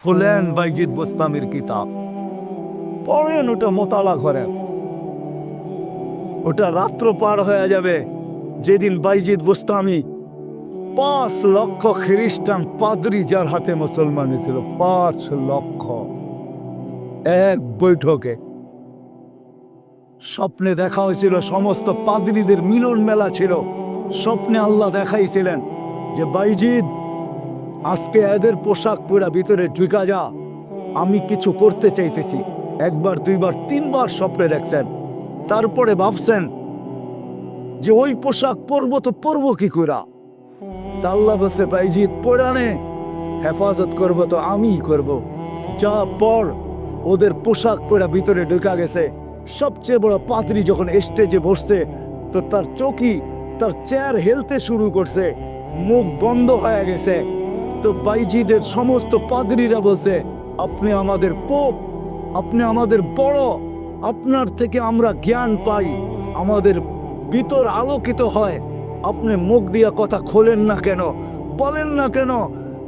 খুলেন বাইজিদ বোস্তামির কিতাব, পড়েন, ওটা মোতালা করেন। ওটা রাত্র পার হয়ে যাবে যেদিন বাইজিদ বোস্তামি 5 লক্ষ খ্রিস্টান পাদ্রী যার হাতে মুসলমান ছিল, 5 লক্ষ এক বৈঠকে। স্বপ্নে দেখা হয়েছিল, সমস্ত পাদ্রীদের মিলন মেলা ছিল। স্বপ্নে আল্লাহ দেখাইছিলেন যে বাইজিদ, আজকে এদের পোশাক পরা ভিতরে ঢুকা যা, আমি কিছু করতে চাইতেছি। একবার, দুইবার, তিনবার স্বপ্নে দেখছেন। তারপরে ভাবছেন যে ওই পোশাক পরবো তো পরবো কি করে। আল্লাহ বলছে, বাইজিদ পরানে হেফাজত করবো তো আমিই করব। যা পর। ওদের পোশাক পরা ভিতরে ঢুকা গেছে। সবচেয়ে বড় পাদ্রী যখন স্টেজে বসছে, তো তার চৌকি, তার চেয়ার হেলতে শুরু করছে, মুখ বন্ধ হয়ে গেছে। তো বাইজিদের সমস্ত পাদ্রীরা বলছে, আপনি আমাদের পোপ, আপনি আমাদের বড়, আপনার থেকে আমরা জ্ঞান পাই, আমাদের ভিতর আলোকিত হয়, আপনি মুখ দিয়া কথা খোলেন না কেন, বলেন না কেন?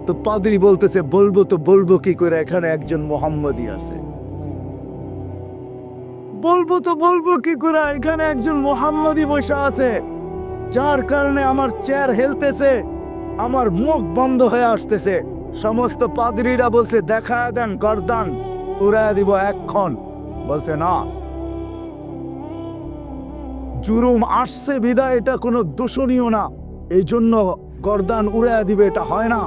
তো পাদ্রী বলতেছে, বলবো তো বলবো কি করে, এখানে একজন মোহাম্মদী আছে। বলবো তো বলবো কি করে, এখানে একজন মোহাম্মদী বসে আছে, যার কারণে আমার চেয়ার হেলতেছে, আমার মুখ বন্ধ হয়ে আসতেছে। সমস্ত পাদ্রীরা বলছে, দেখা দেন গর্দান, উড়ায় দিব এক্ষণ। বলছে না, জুলুম আসছে বিদায় এটা কোনো দূষণীয় না, এই জন্য গর্দান উড়ায় দিবে, এটা হয় না।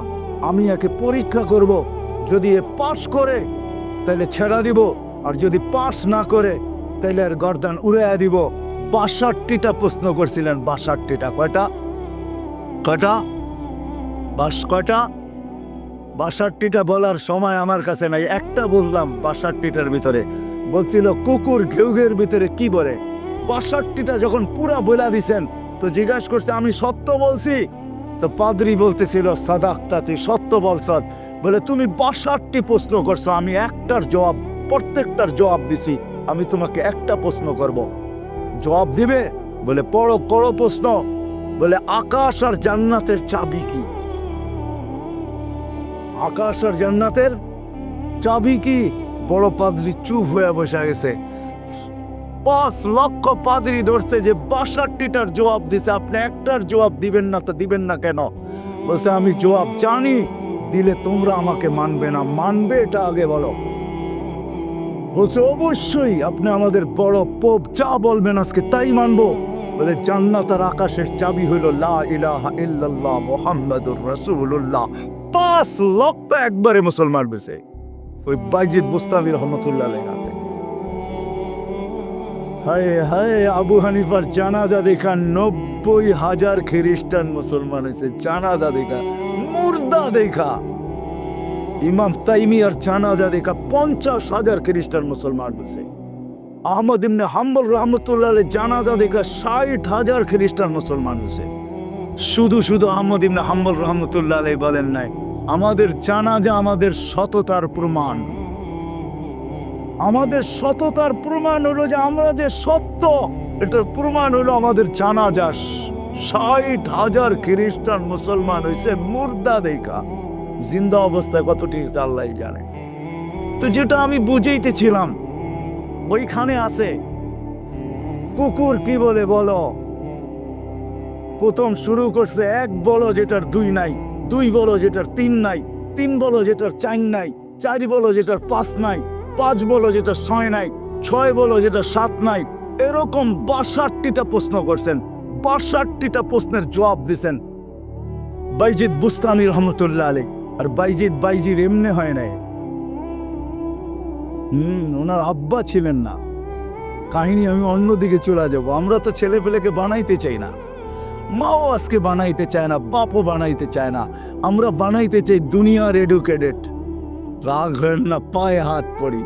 আমি একে পরীক্ষা করব, যদি এ পাশ করে তাহলে ছেড়া দিব, আর যদি পাস না করে তাহলে আর গর্দান উড়াইয়া দিব। 62টা প্রশ্ন করছিলেন। 62টা কয়টা? কয়টা? কয়টা? 62টা বলার সময় আমার কাছে নাই, একটা বললাম 62টার ভিতরে। বলছিল কুকুর ঘেউঘের ভিতরে কি বলে। 62টা যখন পুরা বলা দিছেন, তো জিজ্ঞাসা করছে, আমি সত্য বলছি? তো পাদ্রী বলতেছিল, সাদাক্তা, তুই সত্য বলছ। বলে, তুমি 62টি প্রশ্ন করছো, আমি একটার জবাব, প্রত্যেকটার জবাব দিছি, আমি তোমাকে একটা প্রশ্ন করব, জবাব দিবে? বলে, পড়ো, করো প্রশ্ন। বলে, আকাশ আর জান্নাতের চাবি কি? আকাশ আর জান্নাতের চাবি কি? বড় পাদ্রী চুপ হয়ে বসে গেছে। 5 লক্ষ পাদ্রী ধরছে যে 62টার জবাব দিছে, আপনি একটার জবাব দিবেন না, তো দিবেন না কেন? বলছে, আমি জবাব জানি, দিলে তোমরা আমাকে মানবে না, মানবে এটা আগে বলো। বলছে, অবশ্যই, আপনি আমাদের বড় পোপ, যা বলবেন আজকে তাই মানবো। বলে, জান্নাত আর আকাশের চাবি হইল লা ইলাহা ইল্লাল্লাহ মুহাম্মাদুর রাসূলুল্লাহ। 5 লক্ষ একবারে মুসলমান বেছে ওই বাইজিদ বোস্তামি রহমতুল্লাহ আলাইহি হাতে। হায় হায়, আবু হানিফার জানাজা দেখা 90,000 খ্রিস্টান মুসলমান হয়েছে। জানাজা দেখা, মুর্দা দেখা। ইমাম তাইমিয়ার জানাজা দেখা 50,000 খ্রিস্টান মুসলমান হয়েছে। আহমদ ইবনে হাম্বল রহমতুল্লাহ আলাইহি জানাজা দেখা 60,000 খ্রিস্টান মুসলমান হয়েছে। শুধু শুধু আহমদ ইবনে হাম্বল রহমতুল্লাহ আলাইহি বলেন নাই, আমাদের জানাজা আমাদের সততার প্রমাণ। আমাদের সততার প্রমাণ হলো যে আমরা যে সত্য, এটার প্রমাণ হলো আমাদের জানাজা। 60,000 খ্রিস্টান মুসলমান হয়েছে মুর্দা দেখা। জিন্দা অবস্থায় কতটি আল্লাহ জানে। তো যেটা আমি বুঝাইতেছিলাম, ওইখানে আছে কুকুর কি বলে বলো। প্রথম শুরু করছে, 1 বলো যেটার 2 নাই, 2 বলো যেটার 3 নাই, 3 বলো যেটার 4 নাই, 4 বলো যেটার 5 নাই, 5 বলো যেটা 6 নাই, 6 বলো যেটা 7 নাই। এরকম 62টা প্রশ্ন করছেন। 62টা প্রশ্নের জবাব দিছেন বাইজিদ বুস্তামি রহমতুল্লাহ আলাইহি। আর বাইজিদ এমনি হয় নাই। ওনার আব্বা ছিলেন না। কাহিনী আমি অন্যদিকে চলে যাব। আমরা তো ছেলে পেলেকে বানাইতে চাই না, মাও আজকে বানাইতে চায় না, বাপও বানাইতে চায় না। আমরা বানাইতে চাই দুনিয়ার এডুকেটেড। রাগ হলেন না, পায়ে হাত পড়ি।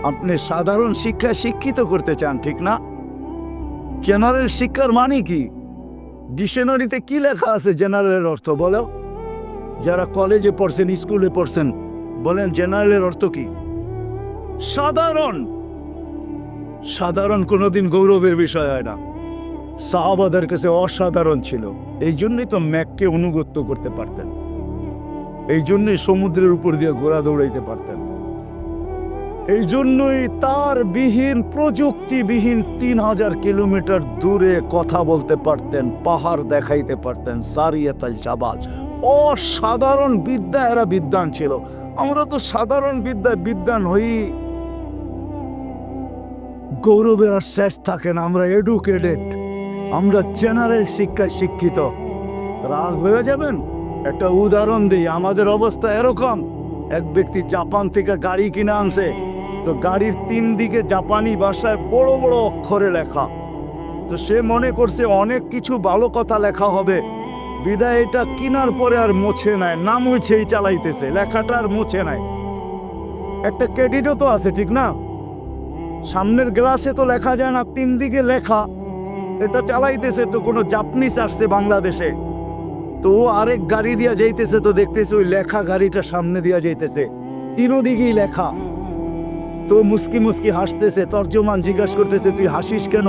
আপনি সাধারণ শিক্ষায় শিক্ষিত করতে চান, ঠিক না? জেনারেল শিক্ষার মানে কি? ডিকশনারিতে কি লেখা আছে জেনারেলের অর্থ বলো? যারা কলেজে পড়ছেন, স্কুলে পড়ছেন, বলেন জেনারেলের অর্থ কি? সাধারণ। সাধারণ কোনোদিন গৌরবের বিষয় হয় না। সাহাবাদের কাছে অসাধারণ ছিল, এই জন্যই তো ম্যাককে অনুগত্য করতে পারতেন। এই জন্যই সমুদ্রের উপর দিয়ে ঘোড়া দৌড়াইতে পারতেন। এই জন্যই তার বিহীন প্রযুক্তিবিহীন 3000 কিলোমিটার দূরে কথা বলতে পারতেন, পাহাড় দেখাইতে পারতেন। সারিয়াতাল জাবাল, অসাধারণ বিদ্যা, এরা বিদ্বান ছিল। আমরা তো সাধারণ বিদ্যায় বিদ্বান হই, গৌরবের আর শেষ থাকে না। আমরা এডুকেটেড, আমরা জেনারেল শিক্ষায় শিক্ষিত। রাগ হয়ে যাবেন, একটা উদাহরণ দিই। আমাদের অবস্থা এরকম, এক ব্যক্তি জাপান থেকে গাড়ি কিনে আনছে, তো গাড়ির 3 দিকে জাপানি ভাষায় বড় বড় অক্ষরে লেখা। তো সে মনে করছে অনেক কিছু ভালো কথা লেখা হবে, বিদায় এটা কিনার পরে আর মুছে নাই, না মুছেই চালাইতেছে, লেখাটা আর মুছে নাই। একটা ক্রেডিটও তো আছে, ঠিক না? সামনের গ্লাসে তো লেখা যায় না, 3 দিকে লেখা, এটা চালাইতেছে। তো কোনো জাপানিজ আসছে বাংলাদেশে, তো আরেক গাড়ি দিয়া যাইতেছে, তো দেখতেছে ওই লেখা গাড়িটা সামনে দিয়া যাইতেছে, 3 দিকেই লেখা। তো মুস্কি মুস্কি হাসতেছে। তর্জমান জিজ্ঞাসা করতেছে, তুই হাসিস কেন?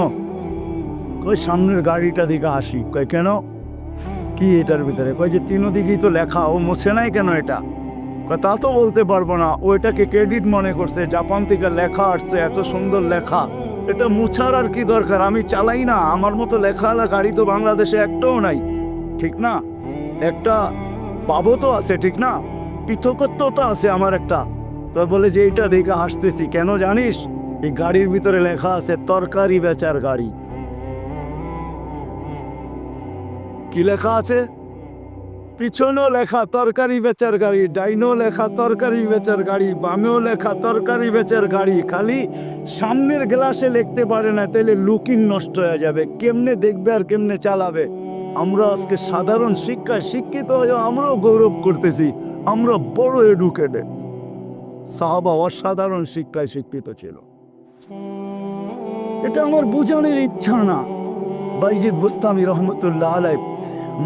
কই সামনের গাড়িটা দিকে হাসি। কই কেন, কি এটার ভিতরে? কই যে 3 দিকেই তো লেখা, ও মুছে নাই কেন এটা? কই তা তো বলতে পারবো না। ওইটাকে ক্রেডিট মনে করছে, জাপান থেকে লেখা আসছে, এত সুন্দর লেখা, এটা মুছার আর কি দরকার? আমি চালাই না, আমার মতো লেখাওয়ালা গাড়ি তো বাংলাদেশে একটাও নাই, ঠিক না? একটা পাবো তো আছে, ঠিক না? পৃথকত্ব তো আছে আমার একটা। তো বলে যে এইটা দেখে হাসতেছি কেন জানিস? এই গাড়ির ভিতরে লেখা আছে তরকারি বেচার গাড়ি। কি লেখা আছে? পিছনেও লেখা তরকারি বেচার গাড়ি, ডাইনেও লেখা তরকারি বেচার গাড়ি, বামেও লেখা তরকারি বেচার গাড়ি। খালি সামনের গ্লাসে লিখতে পারে না, তাইলে লুকিং নষ্ট হয়ে যাবে, কেমনে দেখবে আর কেমনে চালাবে? আমরা আজকে সাধারণ শিক্ষায় শিক্ষিত হয়ে আমরাও গৌরব করতেছি, আমরা বড় এডুকেটেড। সাহাবা অসাধারণ শিক্ষায় শিক্ষিত ছিল। এটা আমার বোঝানোর ইচ্ছা না। বাইজিদ বুস্তামি রহমতুল্লাহ আলাইহ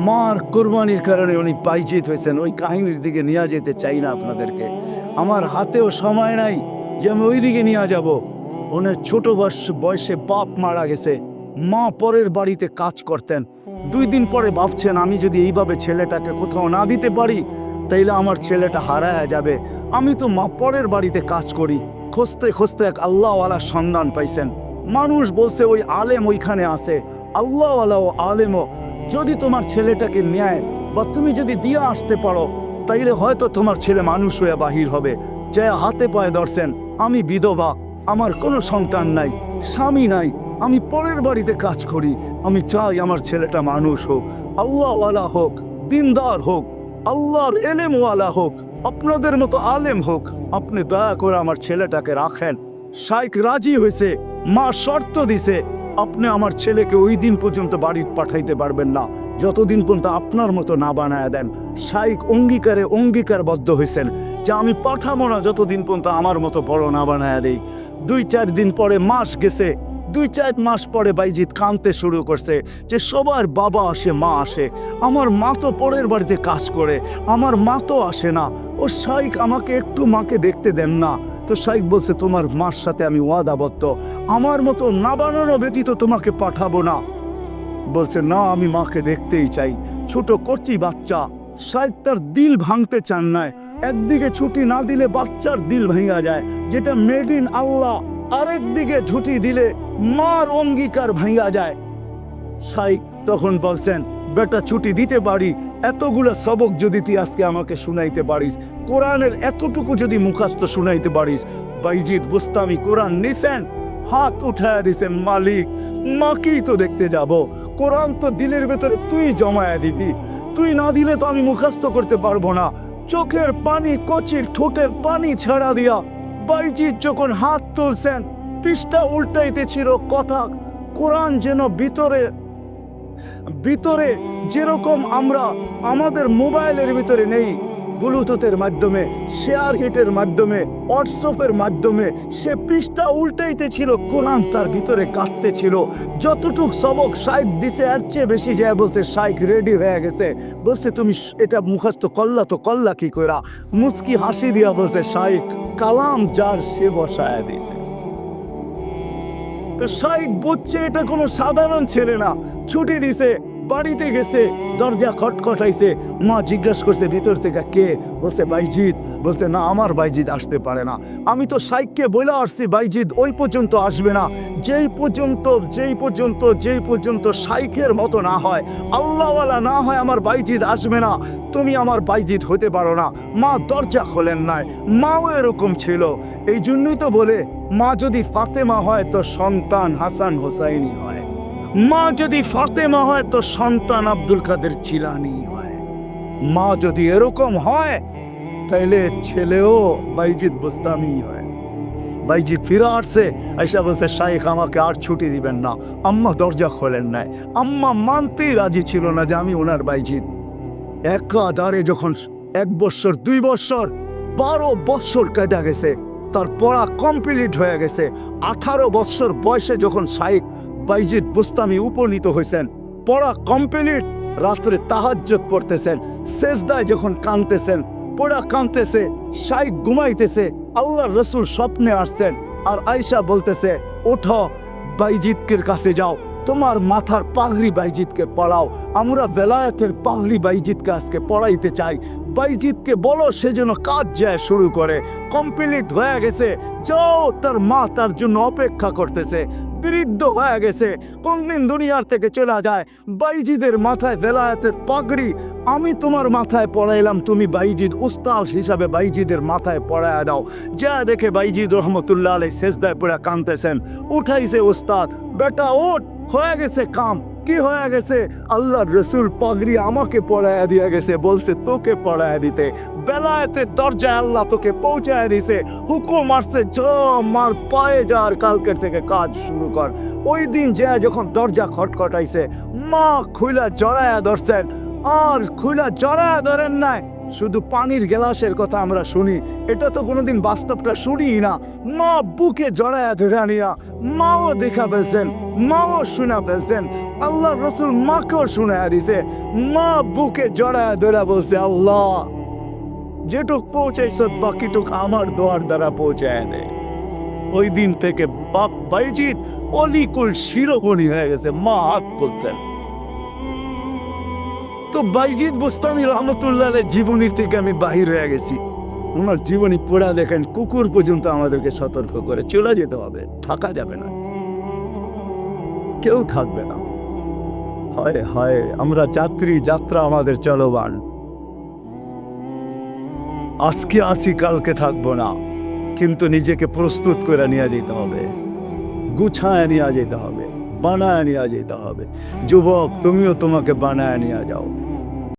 মার কোরবানির কারণে উনি বাইজিদ হয়েছেন, ওই কাহিনীর দিকে নিয়ে যেতে চাই না আপনাদেরকে। আমার হাতেও সময় নাই যে আমি ওই দিকে নিয়ে যাব। ওনার ছোট বয়সে বাপ মারা গেছে, মা পরের বাড়িতে কাজ করতেন। 2 দিন পরে ভাবছেন, আমি যদি এইভাবে ছেলেটাকে কোথাও না দিতে পারি তাইলে আমার ছেলেটা হারায় যাবে। আমি তো মা পরের বাড়িতে কাজ করি। খুঁজতে খুঁজতে এক আল্লাহওয়ালা সন্ধান পাইছেন। মানুষ বলছে ওই আলেম ওইখানে আছে, আল্লাহওয়ালা ও আলেমও যদি তোমার ছেলেটাকে নেয় বা তুমি যদি দিয়ে আসতে পারো, তাইলে হয়তো তোমার ছেলে মানুষ হয়ে বাহির হবে। যে হাতে পায়ে ধরছেন, আমি বিধবা, আমার কোনো সন্তান নাই, স্বামী নাই, আমি পরের বাড়িতে কাজ করি, আমি চাই আমার ছেলেটা মানুষ হোক, আল্লাহওয়ালা হোক, দিনদার হোক, আল্লাহর এলেমওয়ালা হোক, আপনাদের মতো আলেম হোক। আপনি দয়া করে আমার ছেলেটাকে রাখেন। শাইখ রাজি হয়েছে, মা শর্ত দিছে, আপনি আমার ছেলেকে ওই দিন পর্যন্ত বাড়ি পাঠাইতে পারবেন না যতদিন পর্যন্ত আপনার মতো না বানায় দেন। শাইখ অঙ্গীকারবদ্ধ হয়েছেন যে আমি পাঠাবো না যতদিন পর্যন্ত আমার মতো বড় না বানায় দেই। 2-4 দিন পরে মাস গেছে, 2-4 মাস পরে বাইজিদ কাঁদতে শুরু করছে যে সবার বাবা আসে, মা আসে, আমার মা তো পরের বাড়িতে কাজ করে, আমার মা তো আসে না। ও শাইখ আমাকে একটু মাকে দেখতে দেন না। তো শাইখ বলছে, তোমার মার সাথে আমি ওয়াদাবদ্ধ, আমার মতো না বানানো ব্যতীত তোমাকে পাঠাবো না। বলছে না, আমি মাকে দেখতেই চাই। ছোট কচি বাচ্চা, শাইখ তার দিল ভাঙতে চান না। একদিকে ছুটি না দিলে বাচ্চার দিল ভেঙে যায়, যেটা মেড ইন আল্লাহ। আরেকদিকে ছুটি দিলে মার অঙ্গীকার ভেঙে যায়। শাইখ তখন বলছেন, বেটা ছুটি দিতে পারি, এতগুলো সবক যদি তুই আজকে আমাকে শুনাইতে পারিস, কোরআনের এতটুকু যদি মুখস্থ শুনাইতে পারিস। বাইজিদ বুস্তামি কোরআন নিছেন, হাত উঠায় দিছেন, মালিক মাকেই তো দেখতে যাব, কোরআন তো দিলের ভেতরে তুই জমায়া দিবি, তুই না দিলে তো আমি মুখস্থ করতে পারবো না। চোখের পানি, কচির ঠোঁটের পানি ছাড়া দিয়া বাইজিদ যখন হাত তুলছেন, পৃষ্ঠা উল্টাইতেছিল, কথা কোরআন যেন ভিতরে যেরকম আমরা আমাদের মোবাইলের ভিতরে নেই, ব্লুটুথের মাধ্যমে, শেয়ার হিটের মাধ্যমে, হোয়াটসঅ্যাপের মাধ্যমে সে পৃষ্ঠা উল্টাইতেছিল, কোরআন তার ভিতরে কাটতেছিল। যতটুক সবক শাইখ দিছে এর চেয়ে বেশি যায় বলছে শাইখ রেডি হয়ে গেছে। বলছে তুমি এটা মুখস্থ করলা, তো করলা কি কইরা? মুচকি হাসি দিয়া বলছে, শাইখ কালাম যার সে বসায় দিছে। তো শাইখ বুঝছে এটা কোনো সাধারণ ছেলে না। ছুটি দিছে, বাড়িতে গেছে, দরজা খটখটাইছে, মা জিজ্ঞাসা করছে ভিতর থেকে কে, বলছে বাইজিৎ। বলছে না, আমার বাইজিৎ আসতে পারে না, আমি তো শাইখকে বলে আসছি বাইজিৎ ওই পর্যন্ত আসবে না, যেই পর্যন্ত শাইখের মতো না হয়, আল্লাহওয়ালা না হয়, আমার বাইজিৎ আসবে না, তুমি আমার বাইজিৎ হতে পারো না। মা দরজা খোলেন নাই, মাও এরকম ছিল। এই জন্যই তো বলে, মা যদি ফাতেমা হয় তো সন্তান হাসান হোসাইনি হয়, মা যদি ফাতেমা হয় তো সন্তান আব্দুল কাদের জিলানী হয়, মা যদি এরকম হয় তাইলে ছেলেও বাইজিৎ বুস্তামি হয়। বাইজিৎ ফিরে আসছে, আইসা বলছে শাইখ আমাকে আর ছুটি দিবেন না। আম্মা দরজা খোলেন নাই, আম্মা মানতেই রাজি ছিল না যে আমি ওনার বাইজিৎ। একাধারে যখন 1 বছর 2 বছর 12 বছর কেটে গেছে, তার পড়া কমপ্লিট হয়ে গেছে। 18 বছর বয়সে যখন শাইখ বাইজিৎ বুস্তামি উপনীত হয়েছেন, পড়া কমপ্লিট, রাত্রে তাহাজ্জুদ পড়তেছেন, সেজদায় যখন কাঁদতেছেন, পড়া কাঁদতেছে, শাইখ ঘুমাইতেছে, আল্লাহর রাসূল স্বপ্নে আসছেন, আর আয়েশা বলতেছে ওঠো বাইজিৎকের কাছে যাও, তোমার মাথার পাগড়ি বাইজিৎকে পড়াও, আমরা বেলায়েতের পাগড়ি বাইজিৎকে আজকে পড়াইতে চাই, বাইজিৎকে বলো সে যেন কাজ যায় শুরু করে, কমপ্লিট হয়ে গেছে, যাও। তার মা তার জন্য অপেক্ষা করতেছে, বৃদ্ধ হয়ে গেছে, কোনদিন দুনিয়ার থেকে চলে যায়। বাইজিদের মাথায় বেলায়েতের পাগড়ি আমি তোমার মাথায় পড়াইলাম, তুমি বাইজিদ উস্তাদ হিসাবে বাইজিদের মাথায় পড়ায় দাও। যা দেখে বাইজিদ রহমতুল্লাহ আলাইহি সেজদায় পড়ে কাঁদতেছেন, উঠাইছে উস্তাদ, বেটা ওঠ, হয়ে গেছে কাম। কি হয়ে গেছে? আল্লাহর রসুল পাগড়ি আমাকে পড়ায় দিয়ে গেছে, বলছে তোকে পড়ায় দিতে, বেলায়েতের দরজায় আল্লাহ তোকে পৌঁছায় দিছে, হুকুম আসছে মার পায়ে যার কালকের থেকে কাজ শুরু কর। ওই দিন যখন দরজা খটখটাইছে, মা খুইলা জড়ায়া ধরছেন, আর খুইলা জড়ায়া ধরেন নাই, শুধু পানির গ্লাসের কথা আমরা শুনি, এটা তো কোনোদিন বাস্তবটা শুনি না। মা বুকে জড়ায়া ধরে নিয়া মাও দেখা ফেলছেন, মাও শুনা ফেলছেন, আল্লাহ রসুল মাকেও শুনায়া দিছে। মা বুকে জড়ায়া ধরে বলছে আল্লাহ যেটুক পৌঁছাইছ বাকিটুক আমার দোয়ার দ্বারা পৌঁছায় দে। ওই দিন থেকে বাপ বাইজিৎ অলিকুল শিরোমণি হয়ে গেছে, মা হাত বলছেন। তো বাইজিৎ বুস্তামি রহমতুল্লাহ জীবনীর থেকে আমি বাহির হয়ে গেছি। ওনার জীবনী পড়া দেখেন, কুকুর পর্যন্ত আমাদেরকে সতর্ক করে চলে যেতে হবে, থাকা যাবে না, কেউ থাকবে না। হয় হয় আমরা যাত্রী, যাত্রা আমাদের চলমান, আজকে আসি কালকে থাকবো না, কিন্তু নিজেকে প্রস্তুত করে নিয়ে যেতে হবে, গুছায় নিয়ে যেতে হবে, বানায় নিয়ে যেতে হবে। যুবক তুমিও তোমাকে বানায় নিয়ে যাও।